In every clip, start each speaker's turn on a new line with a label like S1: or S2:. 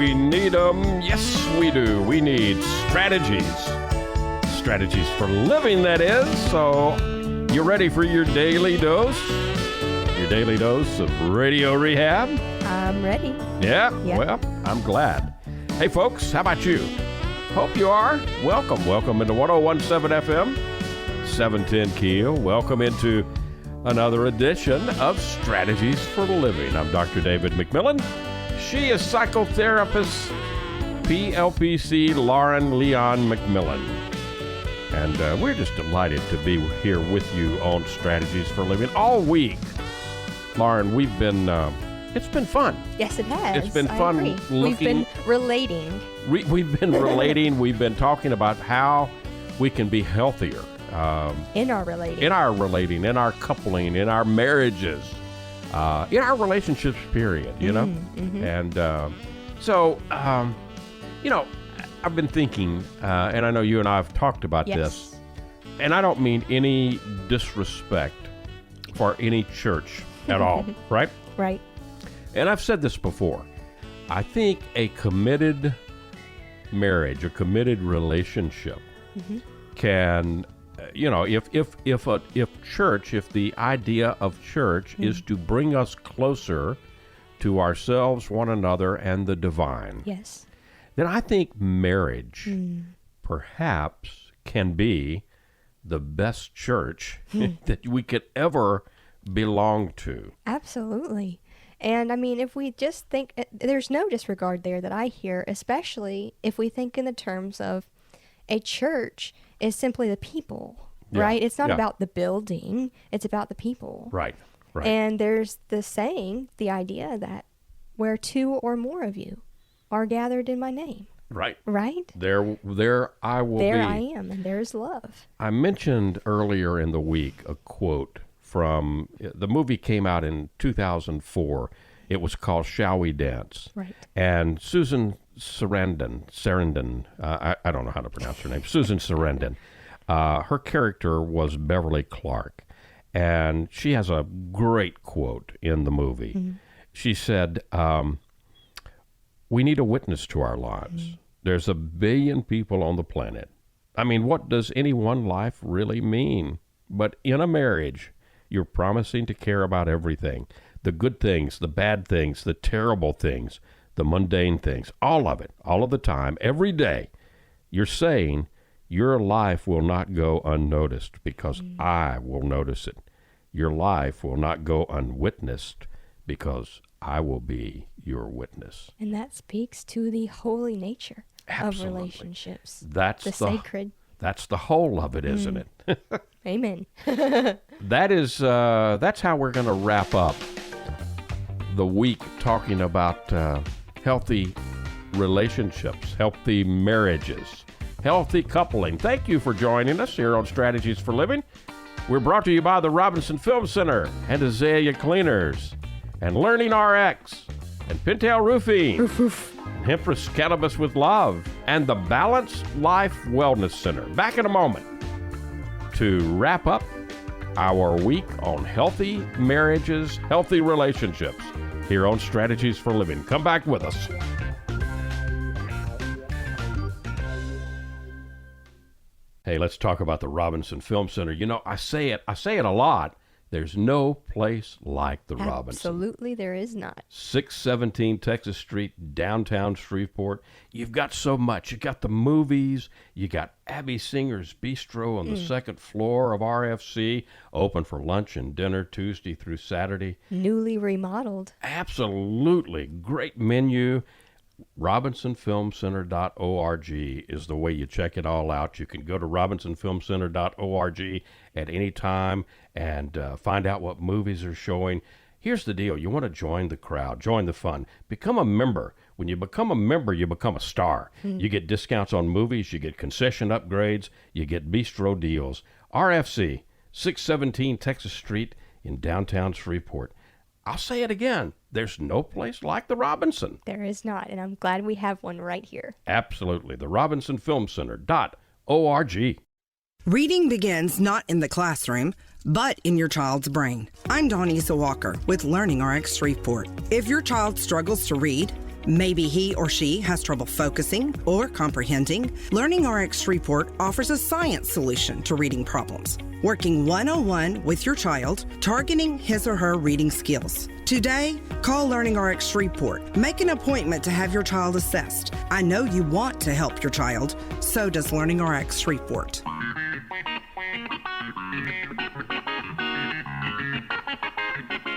S1: we need them. Yes, we do. We need strategies. Strategies for living, that is. So, you ready for your daily dose? Your daily dose of radio rehab?
S2: I'm ready.
S1: Yeah?
S2: Yeah.
S1: Well, I'm glad. Hey, folks, how about you? Hope you are. Welcome. Welcome into 101.7 FM, 710 Keel. Welcome into another edition of Strategies for Living. I'm Dr. David McMillan. She is psychotherapist, PLPC Lauren Leon McMillan. And we're just delighted to be here with you on Strategies for Living all week. Lauren, we've been, it's been fun.
S2: Yes, it has.
S1: It's been fun looking.
S2: We've been relating.
S1: We've been relating. We've been talking about how we can be healthier.
S2: In our relating.
S1: In our coupling, in our marriages, in our relationships, period, you know?
S2: Mm-hmm.
S1: And so, you know, I've been thinking, and I know you and I have talked about this, and I don't mean any disrespect for any church at all, right?
S2: Right.
S1: And I've said this before. I think a committed marriage, a committed relationship can, you know, if the idea of church is to bring us closer to ourselves, one another, and the divine.
S2: Yes.
S1: Then I think marriage perhaps can be the best church that we could ever belong to.
S2: Absolutely. And I mean, if we just think, there's no disregard there that I hear, especially if we think in the terms of a church is simply the people, right? It's not about the building, it's about the people.
S1: Right.
S2: And there's the saying, the idea that where two or more of you are gathered in my name.
S1: Right.
S2: Right?
S1: There I will be.
S2: There I am, and there's love.
S1: I mentioned earlier in the week a quote from, the movie came out in 2004. It was called Shall We Dance?
S2: Right.
S1: And Susan Sarandon, I don't know how to pronounce her name, Susan Sarandon, her character was Beverly Clark. And she has a great quote in the movie. Mm-hmm. She said, we need a witness to our lives. Mm-hmm. There's 1 billion people on the planet. I mean, what does any one life really mean? But in a marriage, you're promising to care about everything. The good things, the bad things, the terrible things, the mundane things, all of it, all of the time, every day. You're saying your life will not go unnoticed because I will notice it. Your life will not go unwitnessed because I will be your witness.
S2: And that speaks to the holy nature
S1: Absolutely.
S2: of relationships.
S1: That's the
S2: sacred.
S1: That's the whole of it, isn't it?
S2: Amen.
S1: That's how we're going to wrap up the week, talking about healthy relationships, healthy marriages, healthy coupling. Thank you for joining us here on Strategies for Living. We're brought to you by the Robinson Film Center and Azalea Cleaners and Learning RX and Pintail Roofing, Hempress Cannabis with Love, and the Balanced Life Wellness Center. Back in a moment to wrap up our week on healthy marriages, healthy relationships here on Strategies for Living. Come back with us. Hey, let's talk about the Robinson Film Center. You know, I say it a lot. There's no place like the Robinson.
S2: Absolutely, there is not.
S1: 617 Texas Street, downtown Shreveport. You've got so much. You got the movies. You got Abby Singer's Bistro on the second floor of RFC, open for lunch and dinner Tuesday through Saturday.
S2: Newly remodeled.
S1: Absolutely. Great menu. RobinsonFilmCenter.org is the way you check it all out. You can go to RobinsonFilmCenter.org at any time and find out what movies are showing. Here's the deal. You want to join the crowd, join the fun, become a member. When you become a member, you become a star. You get discounts on movies, you get concession upgrades, you get bistro deals. RFC, 617 Texas Street in downtown Shreveport. I'll say it again. There's no place like the Robinson.
S2: There is not, and I'm glad we have one right here.
S1: Absolutely. The RobinsonFilmCenter.org.
S3: Reading begins not in the classroom, but in your child's brain. I'm Dawnisa Walker with Learning RX Shreveport. If your child struggles to read, Maybe he or she has trouble focusing or comprehending. Learning RX Shreveport offers a science solution to reading problems, working one-on-one with your child, targeting his or her reading skills. Today, call Learning RX Shreveport. Make an appointment to have your child assessed. I know you want to help your child. So does Learning RX Shreveport.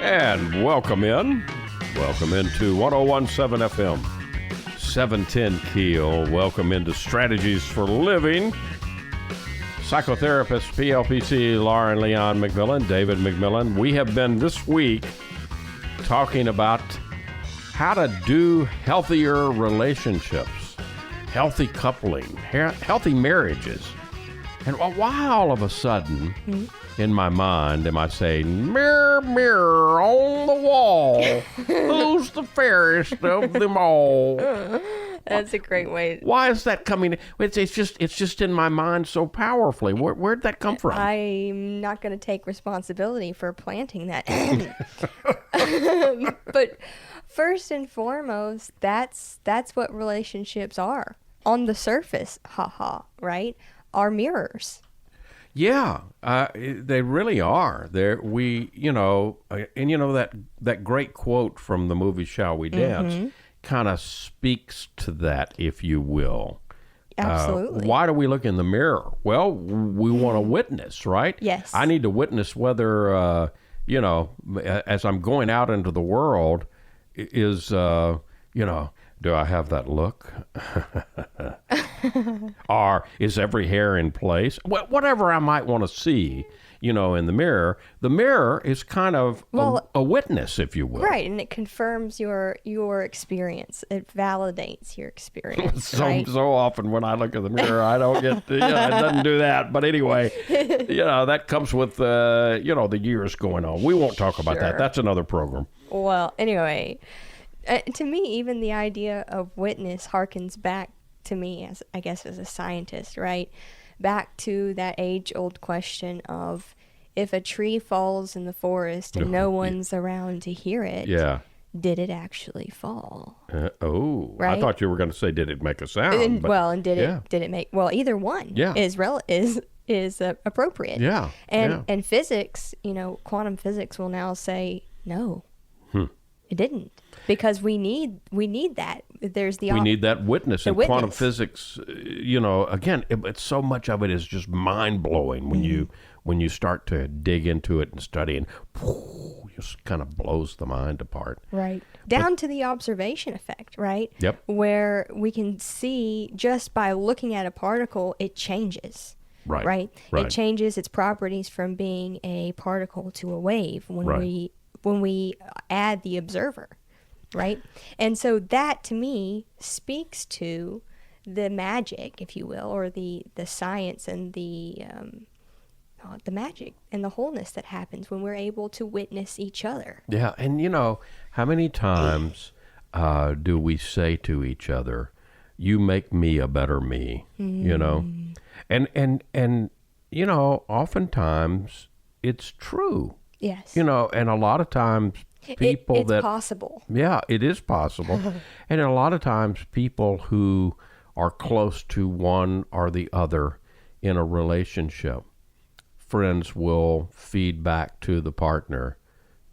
S1: And welcome into 101.7 FM, 710 Keel. Welcome into Strategies for Living. Psychotherapist, PLPC, Lauren Leon McMillan, David McMillan. We have been this week talking about how to do healthier relationships, healthy coupling, healthy marriages. And why all of a sudden, in my mind, am I saying, mirror, mirror on the wall, who's the fairest of them all?
S2: That's a great way.
S1: Why is that coming? It's just in my mind so powerfully. Where'd that come from?
S2: I'm not going to take responsibility for planting that. But first and foremost, that's what relationships are. On the surface, right? Are mirrors.
S1: Yeah, they really are. That great quote from the movie Shall We Dance kind of speaks to that, if you will.
S2: Absolutely.
S1: Why do we look in the mirror? Well, we want to witness, right?
S2: Yes.
S1: I need to witness whether, as I'm going out into the world, do I have that look? Or is every hair in place? Whatever I might want to see, in the mirror. The mirror is kind of a witness, if you will.
S2: Right, and it confirms your experience. It validates your experience.
S1: So often when I look in the mirror, I don't get, it doesn't do that. But anyway, that comes with, the years going on. We won't talk about that. That's another program.
S2: Well, anyway, to me, even the idea of witness harkens back to me as a scientist, right? Back to that age-old question of if a tree falls in the forest and no one's around to hear it, did it actually fall?
S1: Right? I thought you were going to say, did it make a sound?
S2: Did it make? Well, either one is appropriate.
S1: Yeah.
S2: And physics, quantum physics will now say no. It didn't, because we need that. We
S1: need that witness in quantum physics. Again, it's so much of it is just mind blowing when you start to dig into it and study, and just kind of blows the mind apart.
S2: Right, down to the observation effect. Right.
S1: Yep.
S2: Where we can see just by looking at a particle, it changes.
S1: Right.
S2: It changes its properties from being a particle to a wave when we add the observer, right? And so that, to me, speaks to the magic, if you will, or the science and the magic and the wholeness that happens when we're able to witness each other.
S1: Yeah, and how many times do we say to each other, "You make me a better me," And oftentimes it's true.
S2: Yes.
S1: And a lot of times people
S2: it's possible.
S1: Yeah, it is possible. And a lot of times people who are close to one or the other in a relationship, friends will feed back to the partner,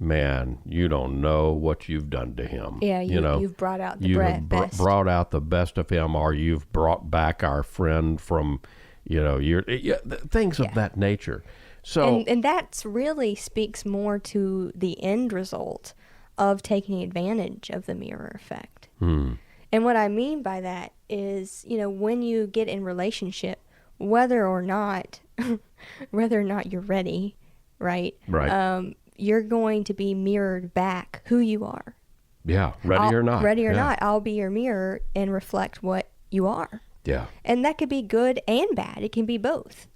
S1: man, you don't know what you've done to him.
S2: Yeah, you've brought out the best.
S1: Brought out the best of him, or you've brought back our friend from, things of that nature. So,
S2: and that really speaks more to the end result of taking advantage of the mirror effect. And what I mean by that is, when you get in relationship, whether or not you're ready, right?
S1: Right.
S2: You're going to be mirrored back who you are.
S1: Yeah, ready or not.
S2: Ready or not, I'll be your mirror and reflect what you are.
S1: Yeah.
S2: And that could be good and bad. It can be both.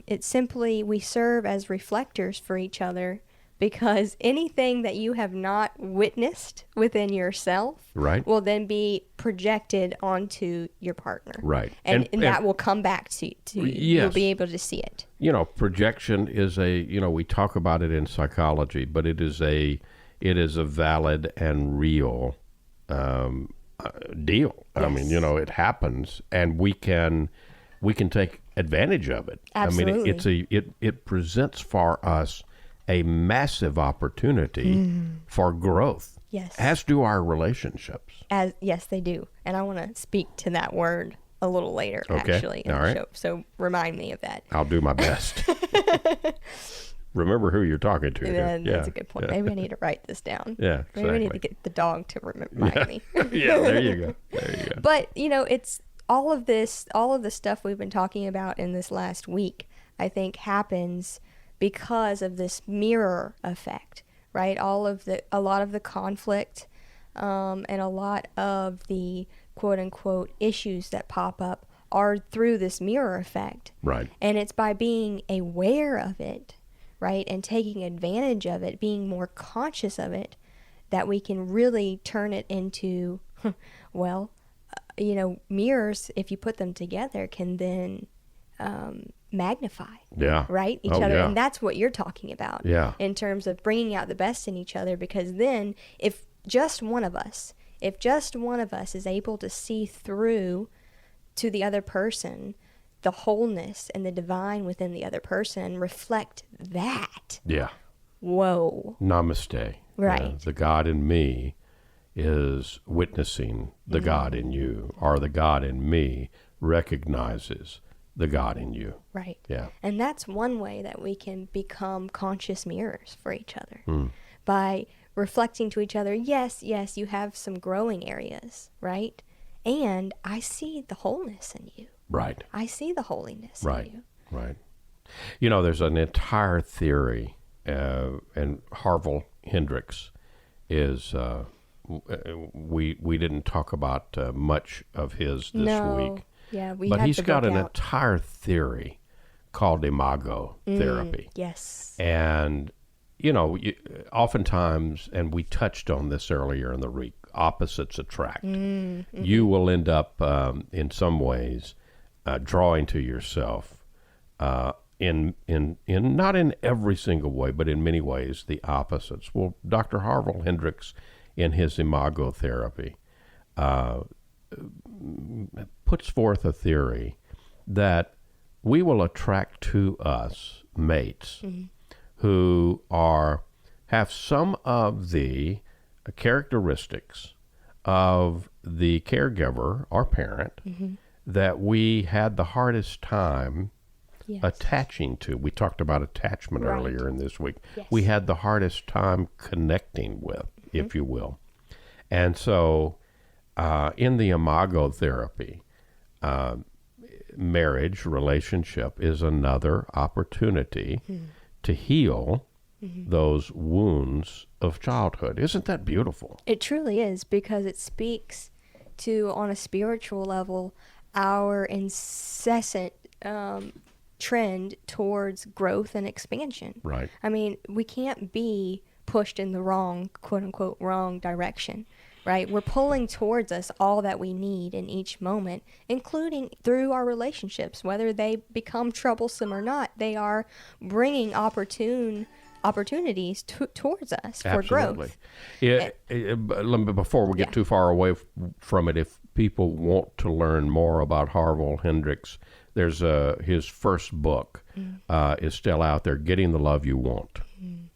S2: It's simply we serve as reflectors for each other, because anything that you have not witnessed within yourself will then be projected onto your partner.
S1: Right.
S2: And that will come back to you.
S1: Yes.
S2: You'll be able to see it.
S1: Projection is we talk about it in psychology, but it is a valid and real deal. I mean,
S2: Yes.
S1: it happens, and we can take advantage of it.
S2: Absolutely.
S1: I mean, it presents for us a massive opportunity for growth.
S2: Yes.
S1: As do our relationships.
S2: Yes, they do. And I want to speak to that word a little later,
S1: Okay.
S2: actually. in
S1: All
S2: the
S1: right.
S2: show. So remind me of that.
S1: I'll do my best. Remember who you're talking to.
S2: Yeah,
S1: here.
S2: that's a good point.
S1: Yeah.
S2: Maybe I need to write this down.
S1: Yeah,
S2: Maybe I need to
S1: exactly.
S2: get the dog to remind me.
S1: Yeah, there you go. There you go.
S2: But, it's all of the stuff we've been talking about in this last week, I think happens because of this mirror effect, right? A lot of the conflict, and a lot of the quote unquote issues that pop up are through this mirror effect.
S1: Right.
S2: And it's by being aware of it, right? And taking advantage of it, being more conscious of it, that we can really turn it into, mirrors, if you put them together, can then magnify,
S1: Yeah.
S2: right? Each
S1: Oh,
S2: other.
S1: yeah.
S2: And that's what you're talking about.
S1: Yeah.
S2: In terms of bringing out the best in each other, because then if just one of us is able to see through to the other person the wholeness and the divine within the other person and reflect that,
S1: Yeah.
S2: whoa.
S1: Namaste.
S2: Right.
S1: Yeah, the God in me is witnessing the God in you, or the God in me recognizes the God in you.
S2: Right.
S1: Yeah.
S2: And that's one way that we can become conscious mirrors for each other.
S1: Hmm.
S2: By reflecting to each other, yes, you have some growing areas, right? And I see the wholeness in you.
S1: Right.
S2: I see the holiness
S1: Right.
S2: in you.
S1: Right. There's an entire theory, and Harville Hendricks is, we didn't talk about much of his this week.
S2: Yeah, we
S1: But
S2: had
S1: he's
S2: the
S1: got
S2: book
S1: an
S2: out.
S1: entire theory called imago therapy.
S2: Yes.
S1: And, oftentimes, and we touched on this earlier in the week, opposites attract.
S2: Mm-hmm.
S1: You will end up, in some ways, drawing to yourself, in not in every single way, but in many ways, the opposites. Well, Dr. Harville Hendricks, in his imago therapy, puts forth a theory that we will attract to us mates who have some of the characteristics of the caregiver or parent that we had the hardest time
S2: Yes.
S1: attaching to. We talked about attachment
S2: Right.
S1: earlier in this week.
S2: Yes.
S1: We had the hardest time connecting with, if you will. And so in the imago therapy, marriage relationship is another opportunity to heal those wounds of childhood. Isn't that beautiful?
S2: It truly is, because it speaks to, on a spiritual level, our incessant trend towards growth and expansion.
S1: Right.
S2: I mean, we can't be pushed in the wrong, quote unquote, wrong direction, right? We're pulling towards us all that we need in each moment, including through our relationships. Whether they become troublesome or not, they are bringing opportunities towards us for
S1: Absolutely.
S2: growth.
S1: Before we get
S2: Yeah.
S1: too far away from it, if people want to learn more about Harville Hendricks, there's his first book is still out there, Getting the Love You Want.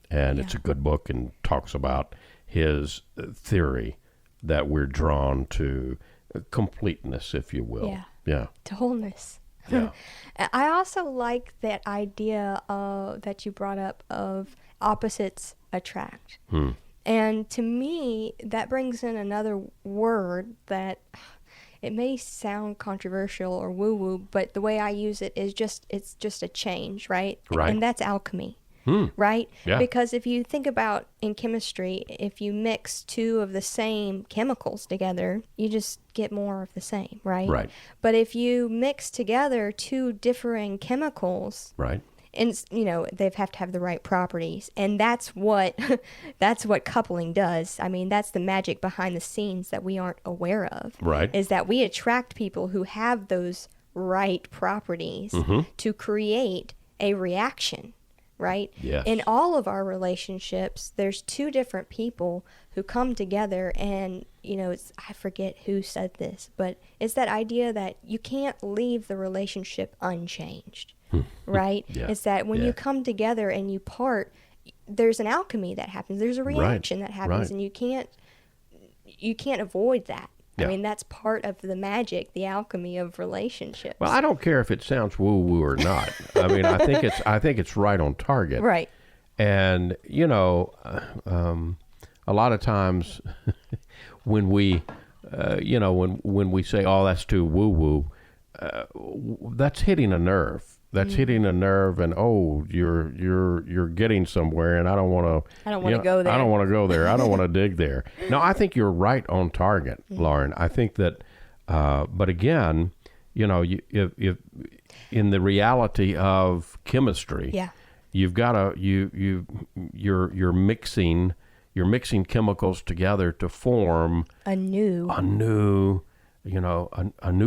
S1: And it's a good book and talks about his theory that we're drawn to completeness, if you will.
S2: Yeah.
S1: Yeah.
S2: To wholeness.
S1: Yeah.
S2: I also like that idea that you brought up of opposites attract. And to me, that brings in another word that it may sound controversial or woo-woo, but the way I use it is it's just a change, right?
S1: Right.
S2: And that's alchemy. Right?
S1: Yeah.
S2: Because if you think about in chemistry, if you mix two of the same chemicals together, you just get more of the same, right?
S1: Right.
S2: But if you mix together two differing chemicals,
S1: Right.
S2: and they have to have the right properties, and that's what coupling does. I mean, that's the magic behind the scenes that we aren't aware of.
S1: Right.
S2: Is that we attract people who have those right properties to create a reaction, right?
S1: Yes.
S2: In all of our relationships, there's two different people who come together, and I forget who said this, but it's that idea that you can't leave the relationship unchanged, right?
S1: Yeah.
S2: It's that when you come together and you part, there's an alchemy that happens. There's a reaction that happens, and you can't avoid that.
S1: Yeah.
S2: I mean, that's part of the magic, the alchemy of relationships.
S1: Well, I don't care if it sounds woo-woo or not. I mean, I think it's right on target.
S2: Right.
S1: And, a lot of times when we, when we say, oh, that's too woo-woo, that's hitting a nerve. That's hitting a nerve, and you're getting somewhere, and I don't want to go there. I don't want to go there. I don't want to dig there. No, I think you're right on target, Lauren. I think that, but again, if in the reality of chemistry, you've got to you're mixing chemicals together to form a new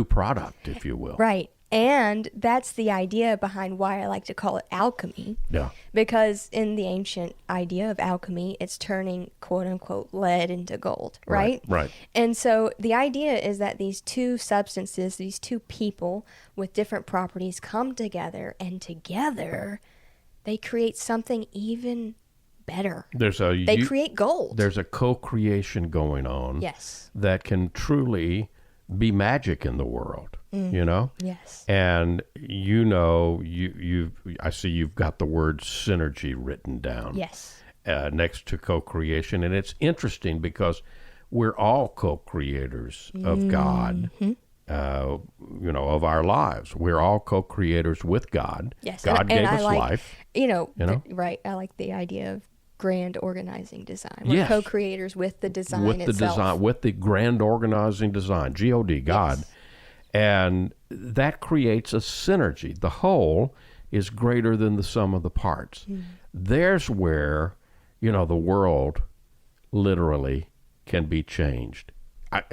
S1: product, if you will.
S2: Right. And that's the idea behind why I like to call it alchemy.
S1: Yeah.
S2: Because in the ancient idea of alchemy, it's turning quote unquote lead into gold, right?
S1: Right.
S2: And so the idea is that these two substances, these two people with different properties come together, and together they create something even better. They create gold.
S1: There's a co-creation going on.
S2: Yes.
S1: That can truly be magic in the world.
S2: Yes.
S1: And I see you've got the word synergy written down.
S2: Yes.
S1: Next to co-creation, and it's interesting because we're all co-creators of God. Of our lives. We're all co-creators with God.
S2: Yes.
S1: God gave us life.
S2: Right. I like the idea of grand organizing design. We're co-creators with the design itself.
S1: With the grand organizing design, God, God.
S2: Yes.
S1: And that creates a synergy. The whole is greater than the sum of the parts. There's where, the world literally can be changed.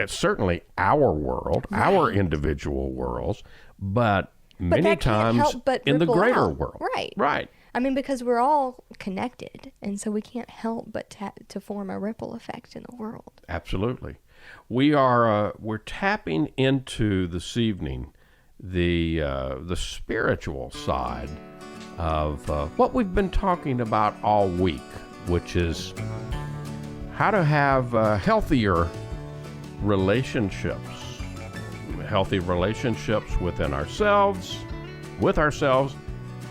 S1: Certainly our world, our individual worlds, but many times in the greater world.
S2: Right.
S1: Right.
S2: I mean, because we're all connected, and so we can't help but to form a ripple effect in the world.
S1: Absolutely. We're tapping into this evening the spiritual side of what we've been talking about all week, which is how to have healthier relationships, healthy relationships within ourselves, with ourselves,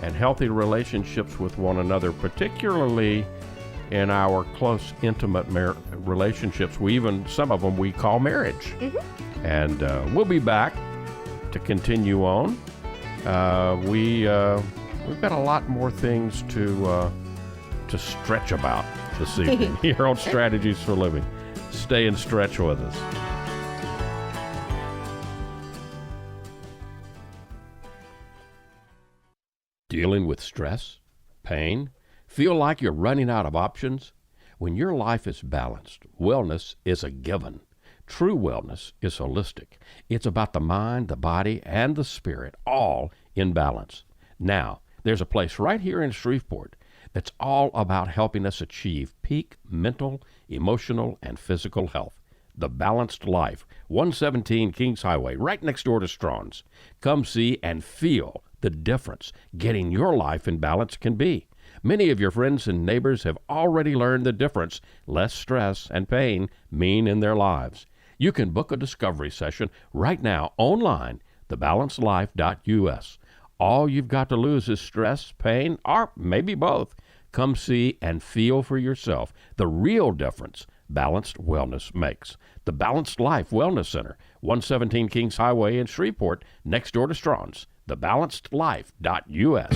S1: and healthy relationships with one another, particularly in our close, intimate relationships. Some of them we call marriage. And we'll be back to continue on. We've got a lot more things to stretch about this evening here on Strategies for Living. Stay and stretch with us. Dealing with stress, pain, feel like you're running out of options? When your life is balanced, wellness is a given. True wellness is holistic. It's about the mind, the body, and the spirit, all in balance. Now, there's a place right here in Shreveport that's all about helping us achieve peak mental, emotional, and physical health. The Balanced Life, 117 Kings Highway, right next door to Strawn's. Come see and feel the difference getting your life in balance can be. Many of your friends and neighbors have already learned the difference less stress and pain mean in their lives. You can book a discovery session right now online, thebalancedlife.us. All you've got to lose is stress, pain, or maybe both. Come see and feel for yourself the real difference balanced wellness makes. The Balanced Life Wellness Center, 117 Kings Highway in Shreveport, next door to Strawn's. thebalancedlife.us.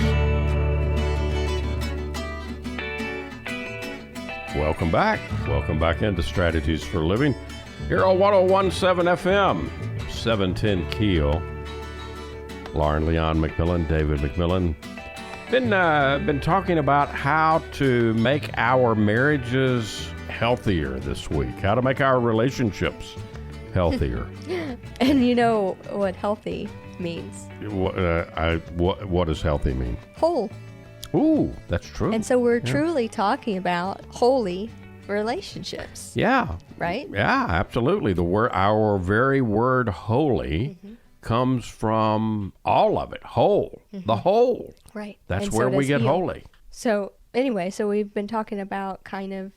S1: Welcome back. Welcome back into Strategies for Living. Here on 1017 FM, 710 Keel. Lauren Leon McMillan, David McMillan. Been talking about how to make our marriages healthier this week. How to make our relationships healthier.
S2: And you know what healthy means?
S1: What does healthy mean?
S2: Whole.
S1: Ooh, that's true.
S2: And so we're truly talking about holy relationships.
S1: Yeah.
S2: Right?
S1: Yeah, absolutely. Our very word holy comes from all of it, whole, the whole.
S2: Right.
S1: That's
S2: And so
S1: where we
S2: does
S1: get
S2: heal.
S1: holy.
S2: So anyway, so we've been talking about kind of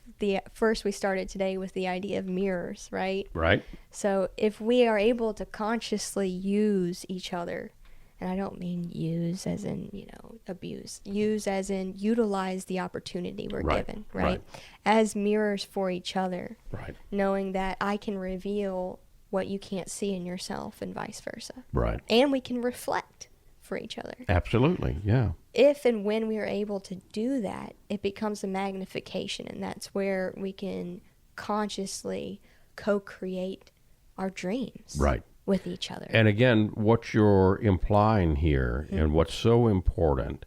S2: first we started today with the idea of mirrors, right?
S1: Right?
S2: So if we are able to consciously use each other, and I don't mean use as in, abuse, use as in utilize the opportunity we're
S1: Right,
S2: given,
S1: right.
S2: right? As mirrors for each other,
S1: Right.
S2: knowing that I can reveal what you can't see in yourself and vice versa.
S1: Right.
S2: And we can reflect for each other.
S1: Absolutely. Yeah.
S2: If and when we are able to do that, it becomes a magnification, and that's where we can consciously co-create our dreams
S1: Right.
S2: with each other.
S1: And again, what you're implying here and what's so important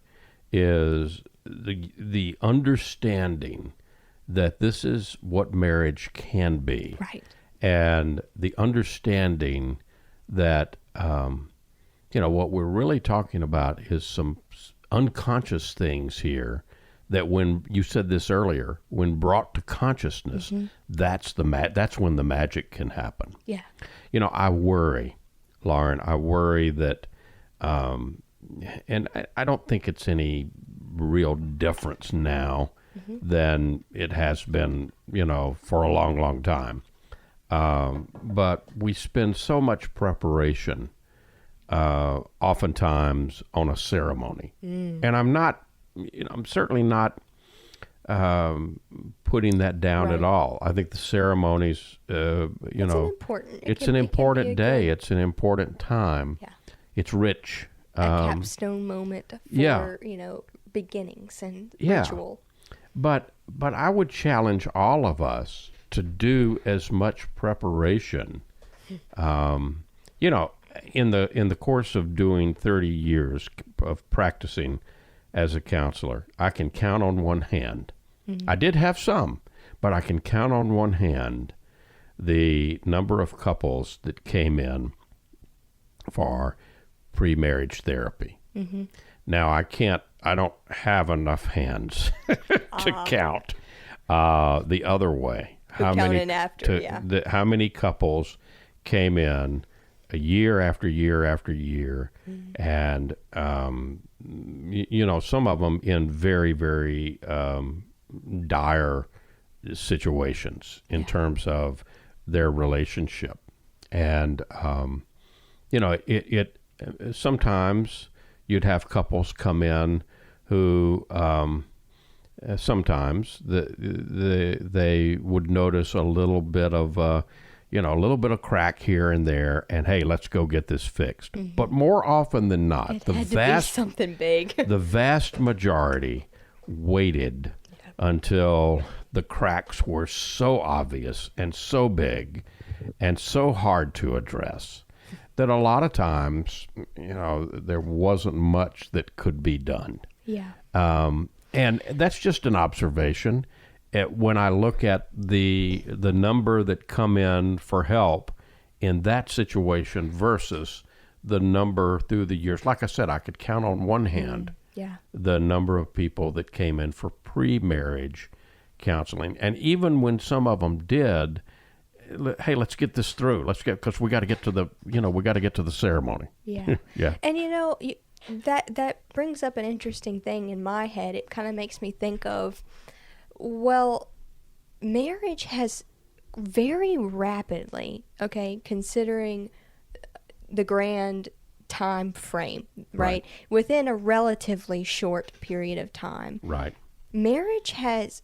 S1: is the understanding that this is what marriage can be.
S2: Right.
S1: And the understanding that, what we're really talking about is some unconscious things here that when you said this earlier, when brought to consciousness, that's when the magic can happen.
S2: Yeah.
S1: I worry, Lauren, that, and I don't think it's any real difference now than it has been, for a long, long time. But we spend so much preparation, oftentimes on a ceremony. And I'm certainly not putting that down
S2: Right.
S1: at all. I think the ceremonies, it's an important day. It's an important time.
S2: Yeah.
S1: It's rich.
S2: A capstone moment for,
S1: yeah.
S2: Beginnings and
S1: Yeah.
S2: ritual.
S1: But I would challenge all of us to do as much preparation. In the course of doing 30 years of practicing as a counselor, I can count on one hand. I did have some, but I can count on one hand the number of couples that came in for pre-marriage therapy. Now I don't have enough hands to count the other way. How many couples came in a year after year after year, and some of them in very, very dire situations in terms of their relationship, and it sometimes you'd have couples come in who sometimes they would notice a little bit of a little bit of crack here and there, and hey, let's go get this fixed. But more often than not,
S2: It had to be something big.
S1: the vast majority waited until the cracks were so obvious and so big and so hard to address that a lot of times, there wasn't much that could be done.
S2: Yeah.
S1: And that's just an observation. When I look at the number that come in for help in that situation versus the number through the years, like I said, I could count on one hand the number of people that came in for pre-marriage counseling. And even when some of them did, hey, let's get this through. Because we got to get to the ceremony.
S2: Yeah.
S1: Yeah.
S2: And that brings up an interesting thing in my head. It kind of makes me think of, well, marriage has very rapidly, considering the grand time frame, right? Within a relatively short period of time.
S1: Right.
S2: Marriage has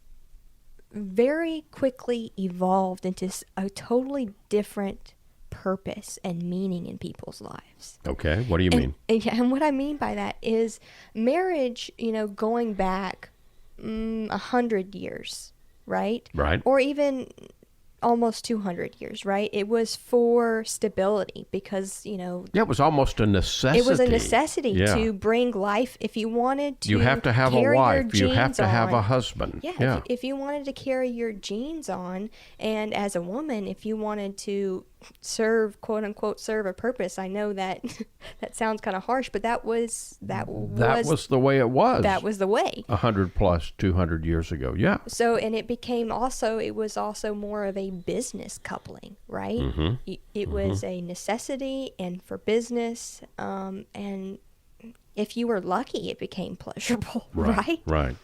S2: very quickly evolved into a totally different purpose and meaning in people's lives.
S1: Okay. What do you mean?
S2: And what I mean by that is marriage, going back 100 years, right?
S1: Right.
S2: Or even almost 200 years, right? It was for stability because,
S1: it was almost a necessity.
S2: it was a necessity to bring life. If you wanted to,
S1: you have to have a
S2: carry
S1: wife.
S2: your
S1: You have
S2: genes
S1: to have a
S2: on.
S1: husband.
S2: Yeah. If you wanted to carry your genes on, and as a woman, if you wanted to serve, quote unquote, serve a purpose. I know that that sounds kind of harsh, but that was
S1: the way it was.
S2: That was the way.
S1: 100 plus 200 years ago. Yeah.
S2: So, and it was also more of a business coupling, right? It was a necessity and for business, and if you were lucky, it became pleasurable, right?
S1: Right.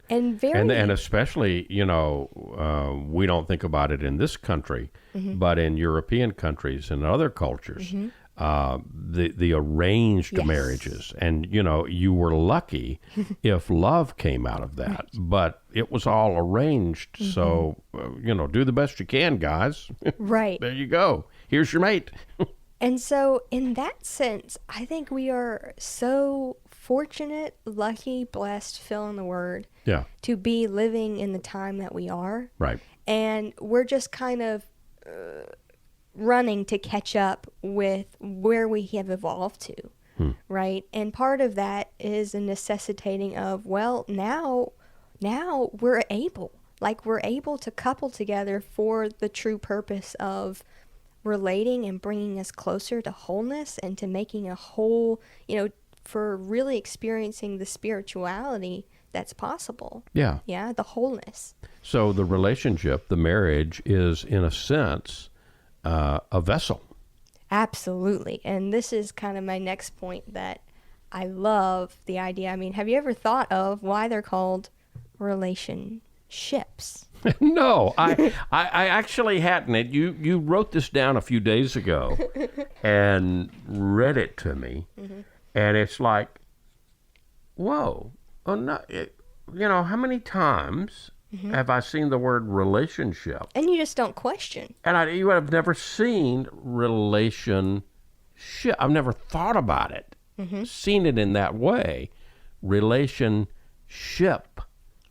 S2: And
S1: and especially, we don't think about it in this country, but in European countries and other cultures, the arranged marriages, and you were lucky if love came out of that, but it was all arranged. So do the best you can, guys.
S2: Right.
S1: There you go. Here's your mate.
S2: And so in that sense, I think we are so fortunate, lucky, blessed, fill in the word, to be living in the time that we are.
S1: Right.
S2: And we're just kind of running to catch up with where we have evolved to, right? And part of that is a necessitating of, well, now we're able to couple together for the true purpose of relating and bringing us closer to wholeness and to making a whole, for really experiencing the spirituality that's possible. Yeah, the wholeness.
S1: So the relationship, the marriage, is in a sense a vessel.
S2: Absolutely. And this is kind of my next point, that I love the idea. I mean, have you ever thought of why they're called relationships?
S1: No, I actually hadn't. You wrote this down a few days ago and read it to me, and it's like, whoa, no, how many times have I seen the word relationship?
S2: And you just don't question.
S1: And you have never seen relationship. I've never thought about it, seen it in that way. Relationship.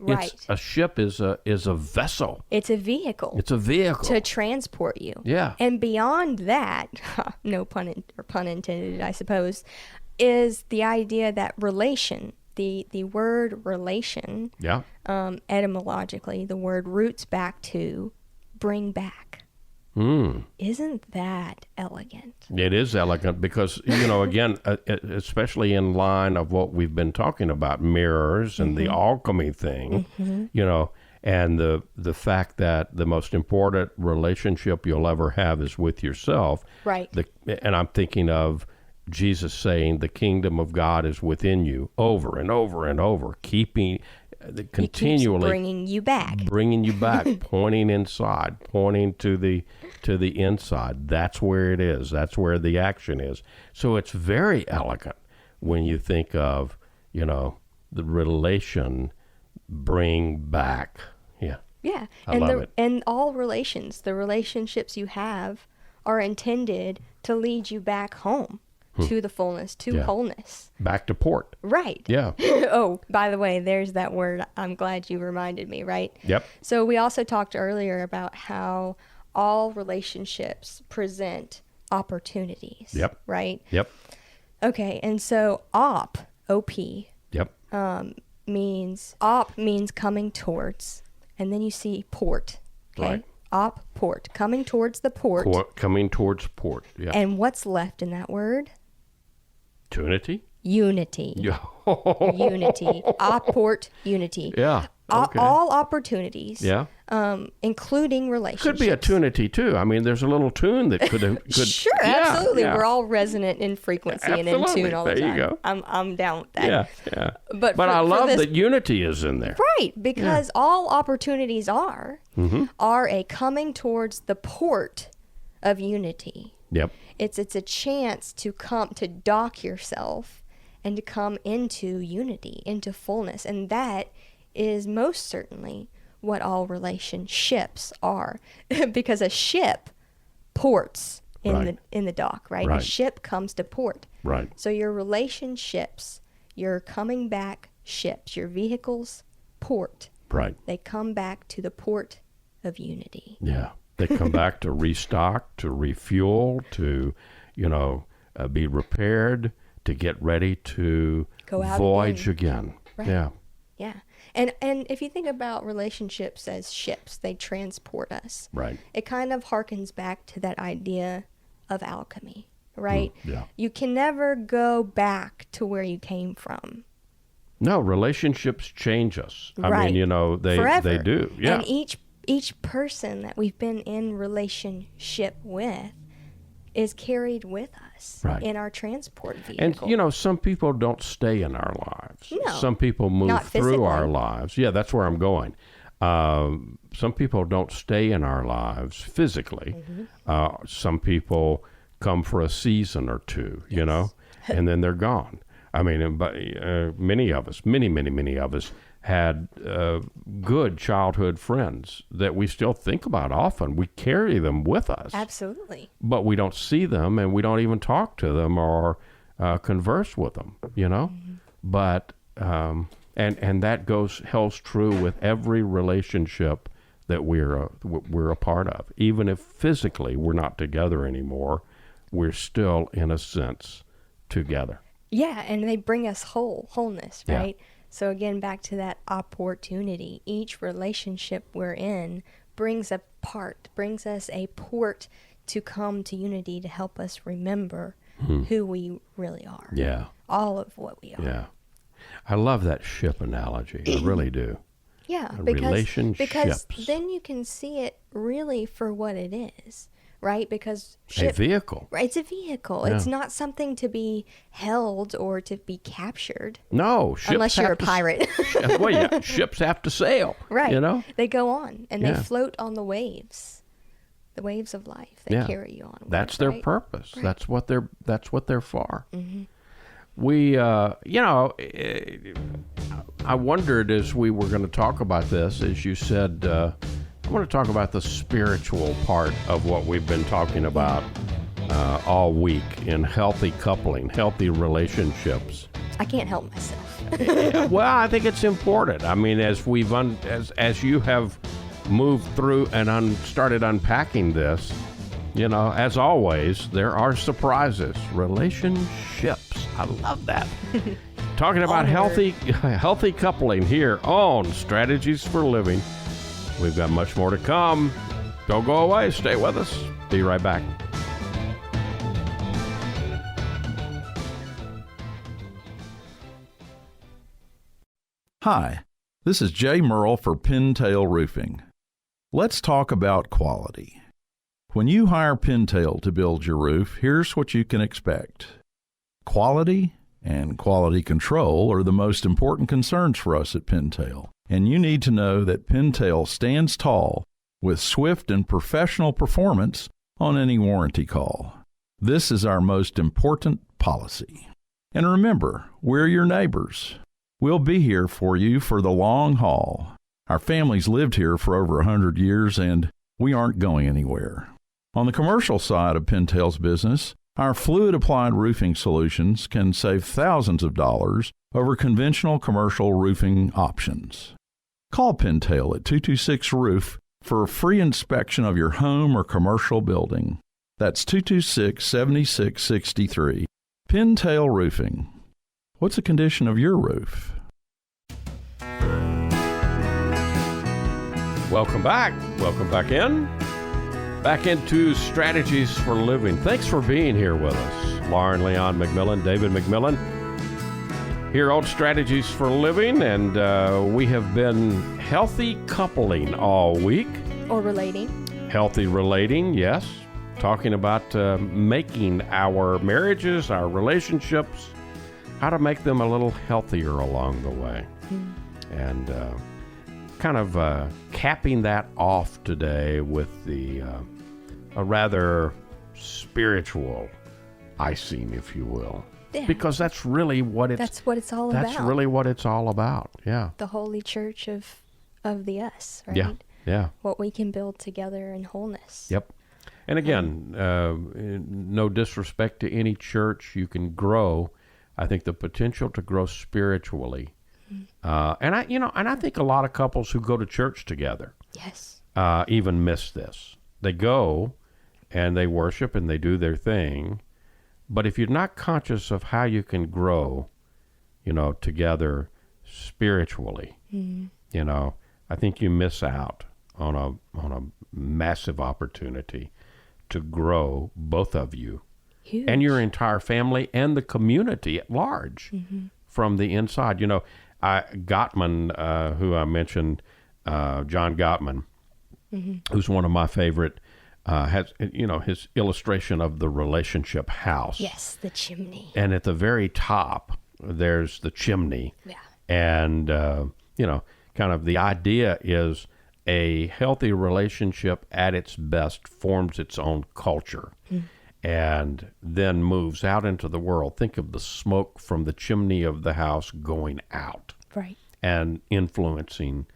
S2: Right.
S1: A ship is a vessel.
S2: It's a vehicle.
S1: It's a vehicle
S2: to transport you.
S1: Yeah.
S2: And beyond that, no pun intended, I suppose, is the idea that relation, the word relation, etymologically, the word roots back to bring back. Isn't that elegant?
S1: It is elegant because, again, especially in line of what we've been talking about, mirrors and the alchemy thing, and the fact that the most important relationship you'll ever have is with yourself.
S2: Right.
S1: And I'm thinking of Jesus saying the kingdom of God is within you over and over and over, continually
S2: bringing you back,
S1: pointing inside, pointing to the inside. That's where it is. That's where the action is. So it's very elegant when you think of, the relation bring back.
S2: Yeah.
S1: I love it.
S2: And all relations, the relationships you have are intended to lead you back home. To the fullness, to wholeness.
S1: Back to port.
S2: Right.
S1: Yeah.
S2: Oh, by the way, there's that word. I'm glad you reminded me, right?
S1: Yep.
S2: So we also talked earlier about how all relationships present opportunities.
S1: Yep.
S2: Right?
S1: Yep.
S2: Okay, and so O-P.
S1: Yep.
S2: Means coming towards, and then you see port. Okay?
S1: Right.
S2: Port, coming towards the port.
S1: Coming towards port, yeah.
S2: And what's left in that word?
S1: Unity?
S2: Unity.
S1: Yeah.
S2: Unity. Port, unity.
S1: Yeah. Okay.
S2: All opportunities.
S1: Yeah.
S2: Including relationships.
S1: Could be a tunity too. I mean, there's a little tune that could.
S2: Sure, absolutely. Yeah. We're all resonant in frequency and in tune all the time.
S1: There you go.
S2: I'm down with that.
S1: Yeah.
S2: But
S1: I love that unity is in there.
S2: Right, because all opportunities are a coming towards the port of unity.
S1: Yep.
S2: It's a chance to come to dock yourself and to come into unity, into fullness, and that is most certainly what all relationships are. Because a ship ports in the dock, right? A ship comes to port.
S1: Right.
S2: So your relationships, your coming back ships, your vehicles port.
S1: Right.
S2: They come back to the port of unity.
S1: Yeah. They come back to restock, to refuel, to, be repaired, to get ready to
S2: go out
S1: voyage again.
S2: Right.
S1: Yeah.
S2: Yeah. And if you think about relationships as ships, they transport us.
S1: Right.
S2: It kind of harkens back to that idea of alchemy, right?
S1: Yeah.
S2: You can never go back to where you came from.
S1: No, relationships change us. I
S2: Right.
S1: mean,
S2: Forever.
S1: they do. Yeah.
S2: And each person that we've been in relationship with is carried with us
S1: Right.
S2: in our transport vehicle.
S1: And, some people don't stay in our lives.
S2: No.
S1: Some people move
S2: Not
S1: through our
S2: physically.
S1: lives. Yeah, that's where I'm going. Some people don't stay in our lives physically. Some people come for a season or two, and then they're gone. I mean, but many of us, many of us had good childhood friends that we still think about often. We carry them with us.
S2: Absolutely.
S1: But we don't see them, and we don't even talk to them or converse with them, But, and that holds true with every relationship that we're a part of. Even if physically we're not together anymore, we're still, in a sense, together.
S2: Yeah, and they bring us wholeness,
S1: Yeah.
S2: right? So again, back to that opportunity. Each relationship we're in brings us a port to come to unity to help us remember who we really are.
S1: Yeah.
S2: All of what we are.
S1: Yeah. I love that ship analogy. I really do.
S2: Yeah,
S1: Relationships.
S2: because then you can see it really for what it is, right? Because
S1: A vehicle.
S2: Right, it's a vehicle.
S1: Yeah.
S2: It's not something to be held or to be captured.
S1: No, ships
S2: Unless you're
S1: have
S2: a pirate.
S1: Well, yeah, ships have to sail.
S2: Right. They go on and
S1: Yeah.
S2: they float on the waves of life. They
S1: Yeah.
S2: carry you on.
S1: That's their purpose.
S2: Right.
S1: That's what they're for.
S2: Mm-hmm.
S1: We, I wondered as we were going to talk about this, as you said, I want to talk about the spiritual part of what we've been talking about all week in healthy coupling, healthy relationships.
S2: I can't help myself.
S1: Well, I think it's important. I mean, as you have moved through and started unpacking this, as always, there are surprises. Relationships. I love that. Talking about healthy coupling here on Strategies for Living. We've got much more to come. Don't go away. Stay with us. Be right back.
S4: Hi, this is Jay Merle for Pintail Roofing. Let's talk about quality. When you hire Pintail to build your roof, here's what you can expect. Quality and quality control are the most important concerns for us at Pintail, and you need to know that Pintail stands tall with swift and professional performance on any warranty call. This is our most important policy. And remember, we're your neighbors. We'll be here for you for the long haul. Our family's lived here for over 100 years, and we aren't going anywhere. On the commercial side of Pintail's business, our fluid-applied roofing solutions can save thousands of dollars over conventional commercial roofing options. Call Pintail at 226-ROOF for a free inspection of your home or commercial building. That's 226-7663. Pintail Roofing. What's the condition of your roof?
S1: Welcome back. Welcome back in. Back into Strategies for Living. Thanks for being here with us. Lauren Leon McMillan, David McMillan, here on Strategies for Living, and we have been healthy coupling all week.
S2: Or relating.
S1: Healthy relating, yes. Talking about making our marriages, our relationships, how to make them a little healthier along the way. And kind of capping that off today with a rather spiritual icing, if you will.
S2: Yeah.
S1: Because that's really what it's
S2: all about.
S1: That's really what it's all about. Yeah.
S2: The holy church of the us, right?
S1: Yeah. Yeah.
S2: What we can build together in wholeness.
S1: Yep. And again, no disrespect to any church, you can grow. I think the potential to grow spiritually, and I think a lot of couples who go to church together,
S2: yes,
S1: even miss this. They go and they worship and they do their thing, but if you're not conscious of how you can grow, together, spiritually, you know, I think you miss out on a massive opportunity to grow, both of you,
S2: Huge.
S1: and your entire family and the community at large from the inside. You know, Gottman, who I mentioned, John Gottman, who's one of my favorite, has, you know, his illustration of the relationship house.
S2: Yes, the chimney.
S1: And at the very top, there's the chimney.
S2: Yeah.
S1: And, you know, kind of the idea is a healthy relationship at its best forms its own culture and then moves out into the world. Think of the smoke from the chimney of the house going out
S2: Right.
S1: and influencing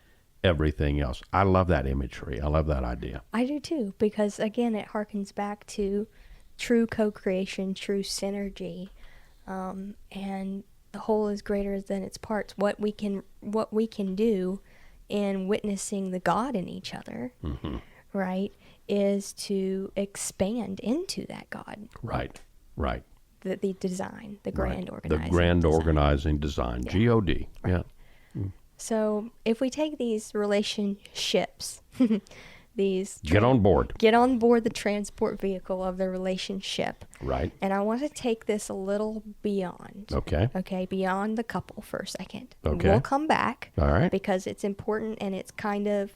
S1: everything else. I love that imagery. I love that idea.
S2: I do too, because again, it harkens back to true co-creation, true synergy, and the whole is greater than its parts. What we can do in witnessing the God in each other, right, is to expand into that God.
S1: Right, right.
S2: The design, the grand
S1: right.
S2: organizing
S1: The grand
S2: design.
S1: organizing design,
S2: Yeah.
S1: G-O-D,
S2: Right.
S1: yeah.
S2: So if we take these relationships, these
S1: Get on board.
S2: get on board the transport vehicle of the relationship.
S1: Right.
S2: And I want to take this a little beyond.
S1: Okay.
S2: Okay, beyond the couple for a second.
S1: Okay.
S2: We'll come back.
S1: All right.
S2: Because it's important, and it's kind of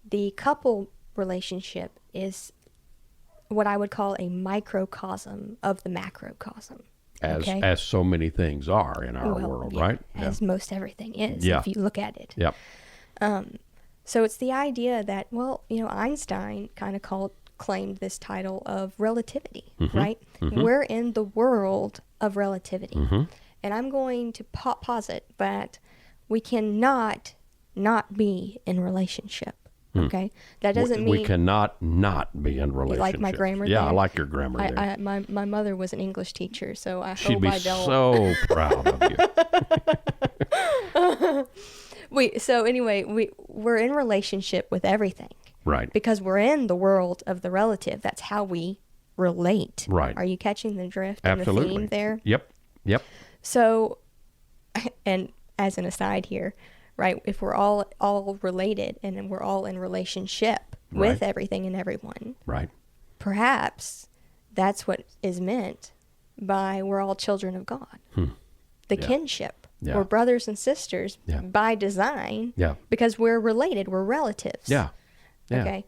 S2: the couple relationship is what I would call a microcosm of the macrocosm. Okay?
S1: As so many things are in our
S2: Well,
S1: world,
S2: yeah,
S1: right?
S2: As most everything is,
S1: Yeah.
S2: if you look at it.
S1: Yep.
S2: So it's the idea that, well, you know, Einstein kind of claimed this title of relativity, right? We're in the world of relativity. And I'm going to posit that we cannot not be in relationship, okay? That doesn't mean...
S1: We cannot not be in relationship.
S2: like my grammar
S1: Yeah,
S2: there?
S1: I like your grammar there.
S2: My mother was an English teacher, so I
S1: She'd
S2: hope
S1: be
S2: I don't...
S1: so proud of you.
S2: We're in relationship with everything.
S1: Right.
S2: Because we're in the world of the relative. That's how we relate.
S1: Right.
S2: Are you catching the drift and the
S1: Absolutely.
S2: theme there?
S1: Yep. Yep.
S2: So, and as an aside here, right, if we're all related and we're all in relationship with
S1: Right.
S2: everything and everyone,
S1: Right.
S2: perhaps that's what is meant by we're all children of God. The
S1: Yeah.
S2: kinship.
S1: Yeah.
S2: We're brothers and sisters
S1: Yeah.
S2: by design
S1: Yeah.
S2: because we're related. We're relatives.
S1: Yeah. Yeah.
S2: Okay.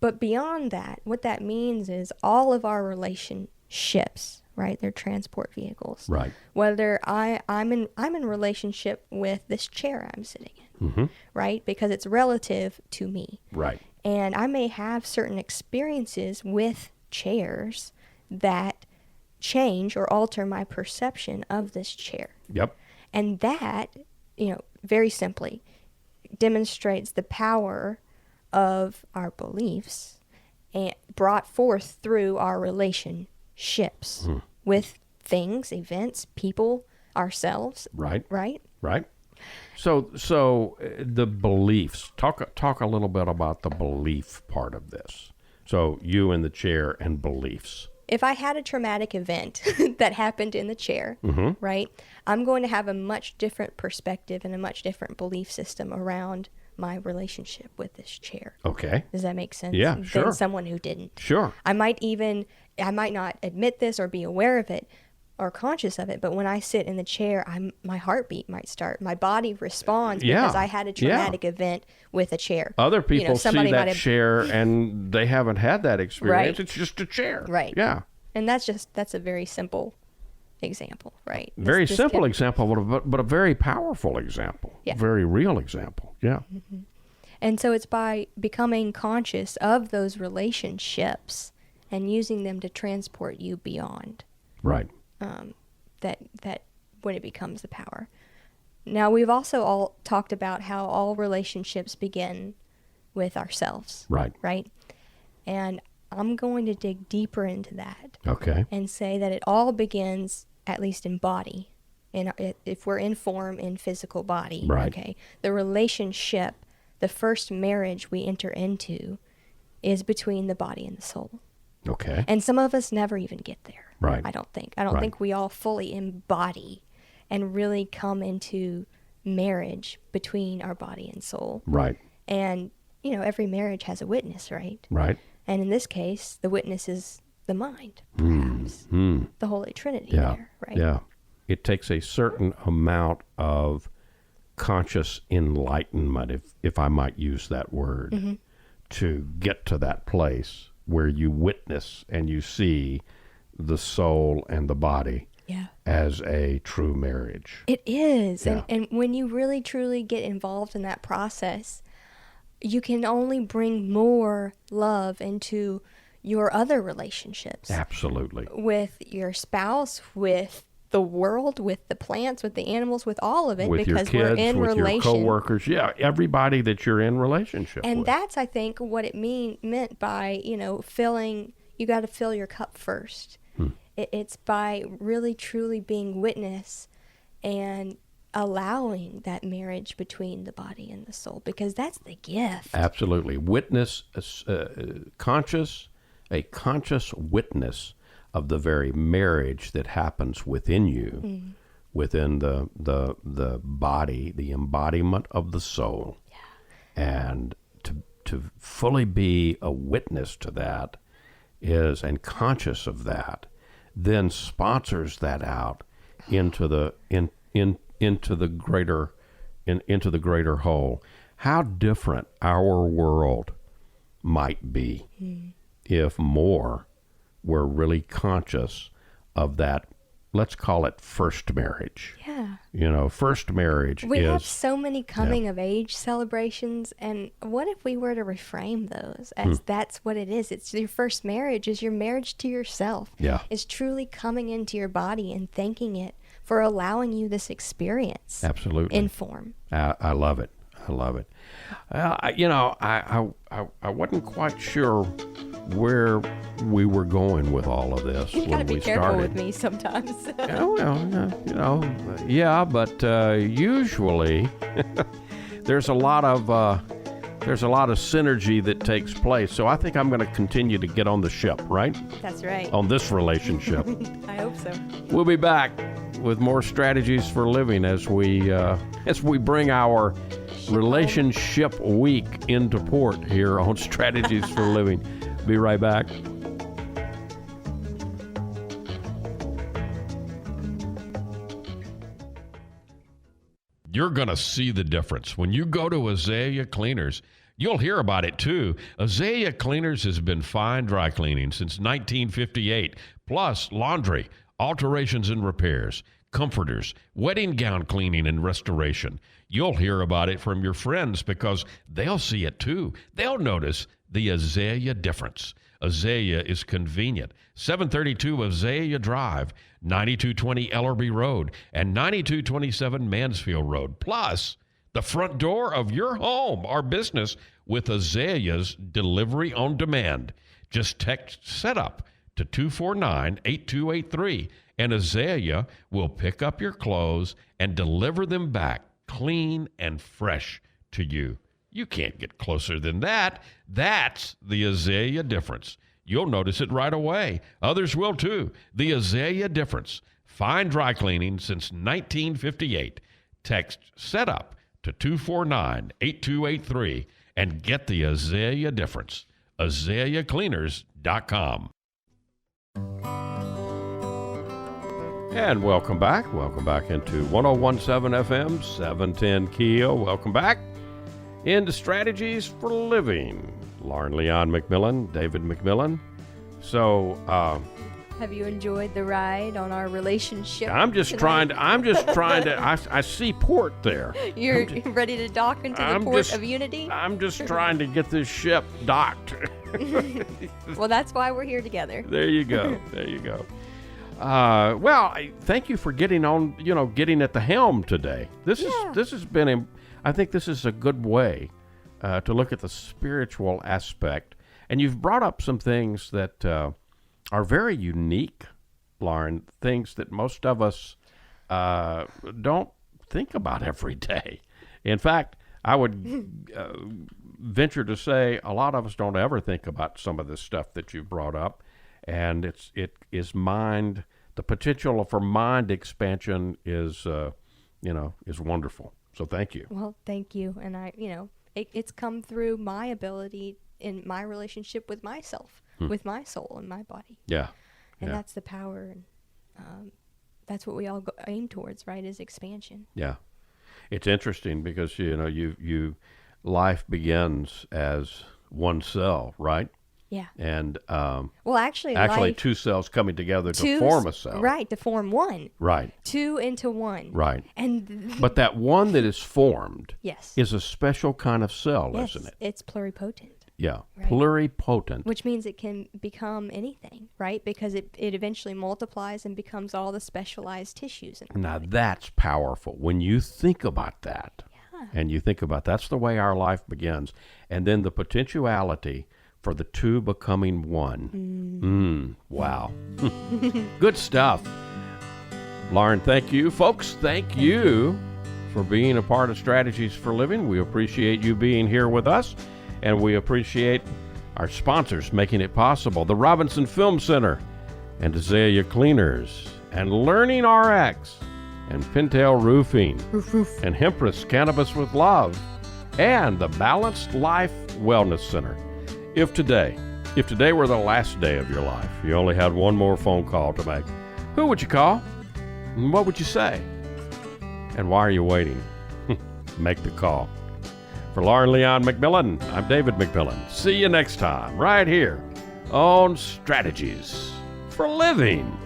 S2: But beyond that, what that means is all of our relationships, right? They're transport vehicles.
S1: Right.
S2: Whether I'm in relationship with this chair I'm sitting in, right? Because it's relative to me.
S1: Right.
S2: And I may have certain experiences with chairs that change or alter my perception of this chair.
S1: Yep.
S2: And that, you know, very simply demonstrates the power of our beliefs and brought forth through our relationships with things, events, people, ourselves.
S1: Right.
S2: Right?
S1: Right. So the beliefs. Talk a little bit about the belief part of this. So you in the chair and beliefs.
S2: If I had a traumatic event that happened in the chair, right, I'm going to have a much different perspective and a much different belief system around my relationship with this chair.
S1: Okay.
S2: Does that make sense?
S1: Yeah, sure.
S2: Than someone who didn't.
S1: Sure.
S2: I might not admit this or be aware of it or conscious of it, but when I sit in the chair, my heartbeat might start. My body responds
S1: Yeah.
S2: because I had a traumatic event with a chair.
S1: Other people see
S2: somebody might
S1: that
S2: have-
S1: chair and they haven't had that experience.
S2: Right.
S1: It's just a chair.
S2: Right.
S1: Yeah.
S2: And that's a very simple example, right?
S1: Very
S2: This
S1: simple
S2: can-
S1: example, but a very powerful example.
S2: Yeah.
S1: Very real example. Yeah.
S2: And so it's by becoming conscious of those relationships and using them to transport you beyond
S1: Right.
S2: that when it becomes the power. Now, we've also all talked about how all relationships begin with ourselves,
S1: Right.
S2: right? And I'm going to dig deeper into that
S1: Okay.
S2: and say that it all begins, at least in body, if we're in form, in physical body,
S1: Right.
S2: okay? The relationship, the first marriage we enter into is between the body and the soul.
S1: Okay.
S2: And some of us never even get there.
S1: Right.
S2: I don't think. I don't
S1: Right.
S2: think we all fully embody and really come into marriage between our body and soul.
S1: Right.
S2: And, you know, every marriage has a witness, right?
S1: Right.
S2: And in this case, the witness is the mind, perhaps. The Holy Trinity there, right?
S1: Yeah. It takes a certain amount of conscious enlightenment, if I might use that word, to get to that place where you witness and you see the soul and the body as a true marriage.
S2: It is.
S1: Yeah.
S2: And when you really, truly get involved in that process, you can only bring more love into your other relationships.
S1: Absolutely.
S2: With your spouse, with the world, with the plants, with the animals, with all of it,
S1: with
S2: because
S1: your kids,
S2: we're in
S1: with
S2: relation.
S1: your coworkers, everybody that you're in relationship
S2: And
S1: with.
S2: that's, I think, what it meant by, you know, you got to fill your cup first. It's by really, truly being witness and allowing that marriage between the body and the soul, because that's the gift.
S1: Absolutely. Witness, a conscious witness of the very marriage that happens within you, within the body, the embodiment of the soul. And to fully be a witness to that and conscious of that, then sponsors that out into the greater whole. How different our world might be if more were really conscious of that. Let's call it first marriage.
S2: Yeah.
S1: You know, first marriage
S2: We
S1: is
S2: have so many coming of age celebrations, and what if we were to reframe those as that's what it is? It's your first marriage, is your marriage to yourself.
S1: Yeah.
S2: It's truly coming into your body and thanking it for allowing you this experience.
S1: Absolutely
S2: in form.
S1: I love it. I love it. I wasn't quite sure where we were going with all of this
S2: You gotta
S1: when
S2: be
S1: we
S2: careful
S1: started.
S2: with me sometimes.
S1: But usually there's a lot of synergy that takes place. So I think I'm going to continue to get on the ship, right?
S2: That's right.
S1: On this relationship.
S2: I hope so.
S1: We'll be back with more strategies for living as we bring our relationship week into port here on Strategies for Living. Be right back. You're going to see the difference. When you go to Azalea Cleaners, you'll hear about it too. Azalea Cleaners has been fine dry cleaning since 1958, plus laundry, alterations and repairs, comforters, wedding gown cleaning and restoration. You'll hear about it from your friends because they'll see it too. They'll notice the Azalea difference. Azalea is convenient. 732 Azalea Drive, 9220 Ellerby Road, and 9227 Mansfield Road. Plus, the front door of your home or business with Azalea's delivery on demand. Just text SETUP to 249-8283, and Azalea will pick up your clothes and deliver them back clean and fresh to you. You can't get closer than that. That's the Azalea difference. You'll notice it right away. Others will too. The Azalea difference. Fine dry cleaning since 1958. Text SETUP to 249-8283 and get the Azalea difference. AzaleaCleaners.com. And welcome back. Welcome back into 101.7 FM, 710 Keel. Welcome back into Strategies for Living. Lauren Leon McMillan, David McMillan. So,
S2: Have you enjoyed the ride on our relationship?
S1: I'm just trying to, I see port there.
S2: You're ready to dock into the port of unity?
S1: I'm just trying to get this ship docked.
S2: Well, that's why we're here together.
S1: There you go. There you go. Thank you for getting on, getting at the helm today. This has been, I think this is a good way to look at the spiritual aspect. And you've brought up some things that are very unique, Lauren, things that most of us don't think about every day. In fact, I would venture to say a lot of us don't ever think about some of this stuff that you brought up. And it is mind the potential for mind expansion is wonderful. So thank you.
S2: Well, thank you. And it's come through my ability in my relationship with myself, with my soul and my body.
S1: Yeah.
S2: And that's the power. And that's what we all aim towards, right, is expansion.
S1: Yeah. It's interesting because, life begins as one cell, right?
S2: Yeah.
S1: And
S2: well, actually
S1: life, two cells coming together to form a cell.
S2: Right, to form one.
S1: Right.
S2: Two into one.
S1: Right.
S2: But
S1: that one that is formed
S2: yes.
S1: is a special kind of cell,
S2: yes,
S1: isn't it?
S2: It's pluripotent.
S1: Yeah,
S2: right.
S1: Pluripotent.
S2: Which means it can become anything, right? Because it eventually multiplies and becomes all the specialized tissues.
S1: Now that's powerful. When you think about that, and you think about that's the way our life begins, and then the potentiality for the two becoming one. Wow. Good stuff. Lauren, thank you. Folks, thank you for being a part of Strategies for Living. We appreciate you being here with us, and we appreciate our sponsors making it possible. The Robinson Film Center and Azalea Cleaners and Learning RX and Pintail Roofing and Hempress Cannabis with Love and the Balanced Life Wellness Center. If today were the last day of your life, you only had one more phone call to make, who would you call? And what would you say? And why are you waiting? Make the call. For Lauren Leon McMillan, I'm David McMillan. See you next time, right here on Strategies for Living.